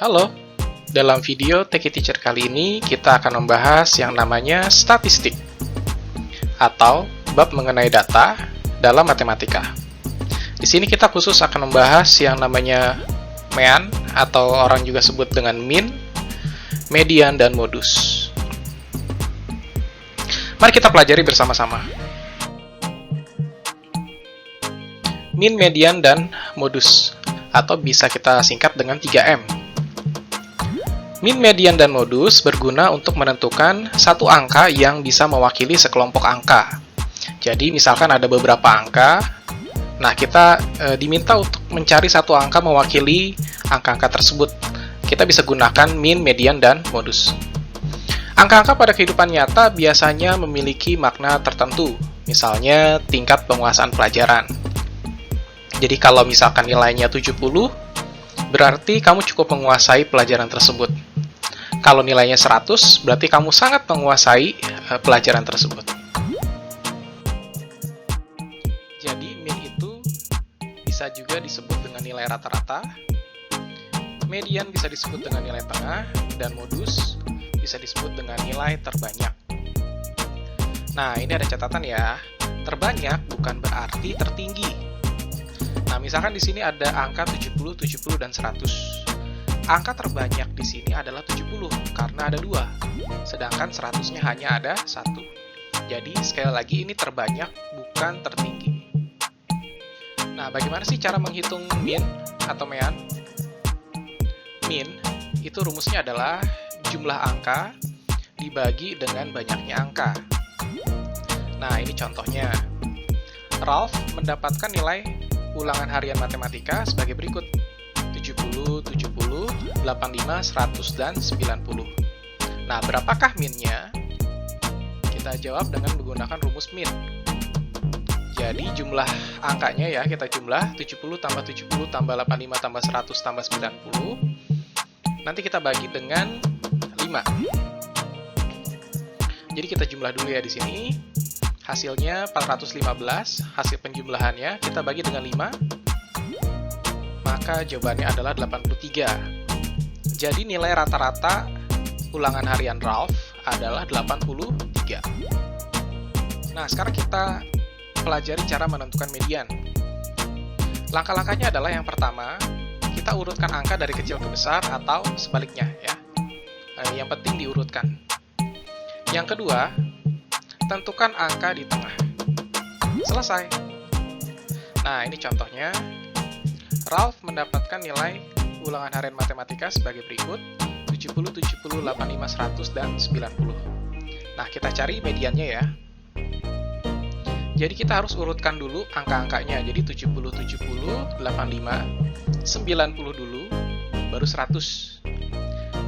Halo, dalam video Tech It Teacher kali ini kita akan membahas yang namanya statistik atau bab mengenai data dalam matematika. Di sini kita khusus akan membahas yang namanya mean atau orang juga sebut dengan mean, median, dan modus. Mari kita pelajari bersama-sama. Mean, median, dan modus, atau bisa kita singkat dengan 3M. Mean, median, dan modus berguna untuk menentukan satu angka yang bisa mewakili sekelompok angka. Jadi misalkan ada beberapa angka, nah kita diminta untuk mencari satu angka mewakili angka-angka tersebut. Kita bisa gunakan mean, median, dan modus. Angka-angka pada kehidupan nyata biasanya memiliki makna tertentu, misalnya tingkat penguasaan pelajaran. Jadi kalau misalkan nilainya 70, berarti kamu cukup menguasai pelajaran tersebut. Kalau nilainya 100, berarti kamu sangat menguasai pelajaran tersebut. Jadi mean itu bisa juga disebut dengan nilai rata-rata, median bisa disebut dengan nilai tengah, dan modus bisa disebut dengan nilai terbanyak. Nah, ini ada catatan ya. Terbanyak bukan berarti tertinggi. Nah, misalkan di sini ada angka 70, 70, dan 100. Angka terbanyak di sini adalah 70, karena ada 2. Sedangkan 100-nya hanya ada 1. Jadi, sekali lagi ini terbanyak, bukan tertinggi. Nah, bagaimana sih cara menghitung mean atau mean? Mean, itu rumusnya adalah jumlah angka dibagi dengan banyaknya angka. Nah, ini contohnya. Ralph mendapatkan nilai ulangan harian matematika sebagai berikut: 70, 70, 85, 100, dan 90. Nah, berapakah min-nya? Kita jawab dengan menggunakan rumus min. Jadi, jumlah angkanya ya, kita jumlah 70 tambah 70 tambah 85 tambah 100 tambah 90. Nanti kita bagi dengan 5. Jadi, kita jumlah dulu ya di sini. Hasilnya 415, hasil penjumlahannya kita bagi dengan 5, maka jawabannya adalah 83. Jadi nilai rata-rata ulangan harian Ralph adalah 83. Nah, sekarang kita pelajari cara menentukan median. Langkah-langkahnya adalah yang pertama, kita urutkan angka dari kecil ke besar atau sebaliknya ya. Yang penting diurutkan. Yang kedua, tentukan angka di tengah. Selesai. Nah, ini contohnya. Ralph mendapatkan nilai ulangan harian matematika sebagai berikut: 70, 70, 85, 100, dan 90. Nah, kita cari mediannya ya. Jadi kita harus urutkan dulu angka-angkanya. Jadi 70, 70, 85, 90 dulu, baru 100.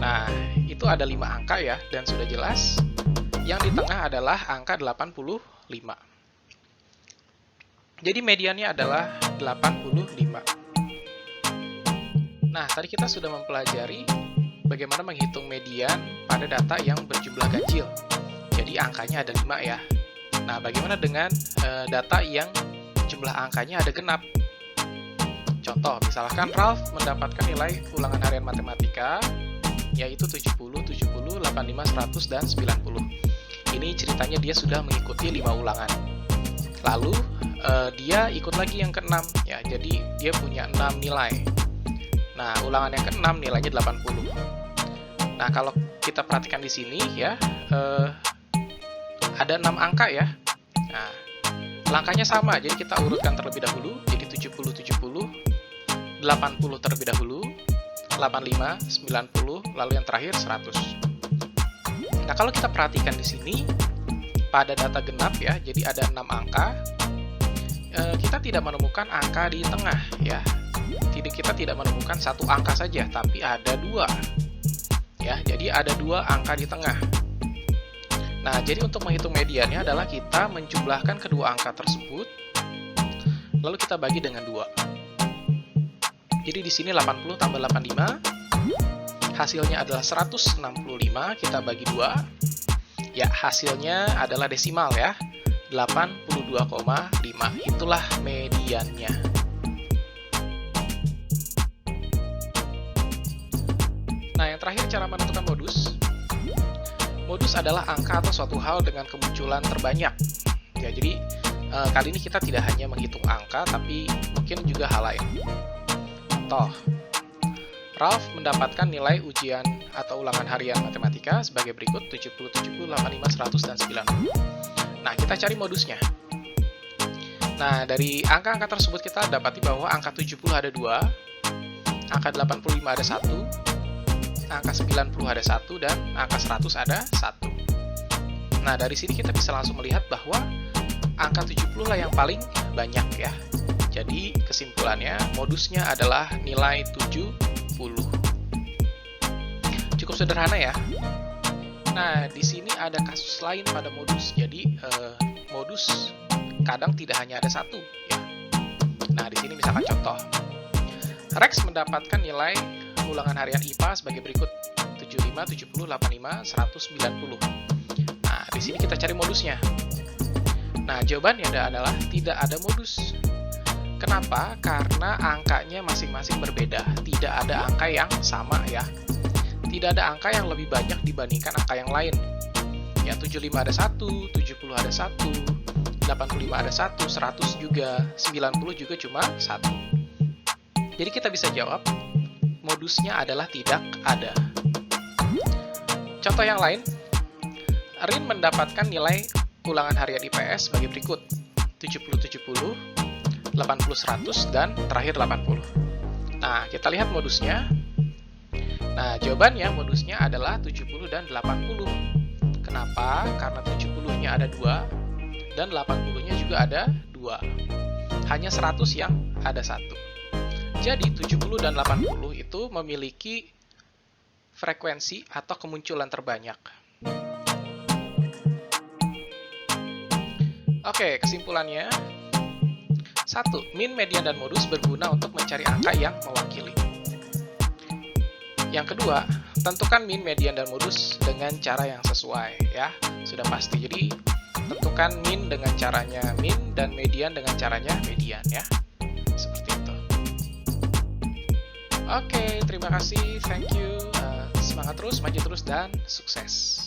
Nah, itu ada 5 angka ya, dan sudah jelas. Yang di tengah adalah angka 85. Jadi mediannya adalah 85. Nah, tadi kita sudah mempelajari bagaimana menghitung median pada data yang berjumlah ganjil. Jadi angkanya ada 5 ya. Nah, bagaimana dengan data yang jumlah angkanya ada genap? Contoh, misalkan Ralph mendapatkan nilai ulangan harian matematika yaitu 70, 70, 85, 100, dan 90. Ini ceritanya dia sudah mengikuti 5 ulangan. Lalu dia ikut lagi yang ke-6 ya. Jadi dia punya 6 nilai. Nah, ulangan yang ke-6 nilainya 80. Nah, kalau kita perhatikan di sini ya, ada 6 angka ya. Nah, langkahnya sama. Jadi kita urutkan terlebih dahulu. Jadi 70, 70, 80 terlebih dahulu, 85, 90, lalu yang terakhir 100. Nah, kalau kita perhatikan di sini, pada data genap ya, jadi ada 6 angka, kita tidak menemukan angka di tengah ya. Kita tidak menemukan satu angka saja, tapi ada 2. Ya, jadi ada 2 angka di tengah. Nah, jadi untuk menghitung mediannya adalah kita menjumlahkan kedua angka tersebut, lalu kita bagi dengan 2. Jadi di sini 80 tambah 85, hasilnya adalah 165, kita bagi 2. Ya, hasilnya adalah desimal ya, 82,5. Itulah mediannya. Nah, yang terakhir cara menentukan modus. Modus adalah angka atau suatu hal dengan kemunculan terbanyak. Ya, jadi kali ini kita tidak hanya menghitung angka, tapi mungkin juga hal lain. Contoh, Ralph mendapatkan nilai ujian atau ulangan harian matematika sebagai berikut 70, 70, 85, 100, dan 90. Nah, kita cari modusnya. Nah, dari angka-angka tersebut kita dapati bahwa angka 70 ada 2, angka 85 ada 1, angka 90 ada 1, dan angka 100 ada 1. Nah, dari sini kita bisa langsung melihat bahwa angka 70 lah yang paling banyak ya. Jadi, kesimpulannya, modusnya adalah nilai 70. Cukup sederhana ya. Nah, di sini ada kasus lain pada modus. Jadi, modus kadang tidak hanya ada satu ya. Nah, di sini misalkan contoh. Rex mendapatkan nilai ulangan harian IPA sebagai berikut 75, 70, 85, 100, 90. Nah, di sini kita cari modusnya. Nah, jawabannya adalah tidak ada modus. Kenapa? Karena angkanya masing-masing berbeda. Tidak ada angka yang sama ya. Tidak ada angka yang lebih banyak dibandingkan angka yang lain. Ya, 75 ada 1, 70 ada 1, 85 ada 1, 100 juga, 90 juga cuma 1. Jadi kita bisa jawab, modusnya adalah tidak ada. Contoh yang lain, Rin mendapatkan nilai ulangan harian IPS sebagai berikut, 70-70, 80-100, dan terakhir 80. Nah, kita lihat modusnya. Nah, jawabannya modusnya adalah 70 dan 80. Kenapa? Karena 70-nya ada 2, dan 80-nya juga ada 2. Hanya 100 yang ada 1. Jadi, 70 dan 80 itu memiliki frekuensi atau kemunculan terbanyak. Oke, kesimpulannya. 1. Min, median, dan modus berguna untuk mencari angka yang mewakili. Yang kedua, tentukan min, median, dan modus dengan cara yang sesuai ya. Sudah pasti. Jadi, tentukan min dengan caranya min dan median dengan caranya median ya. Seperti itu. Oke, terima kasih. Thank you. Semangat terus, maju terus, dan sukses.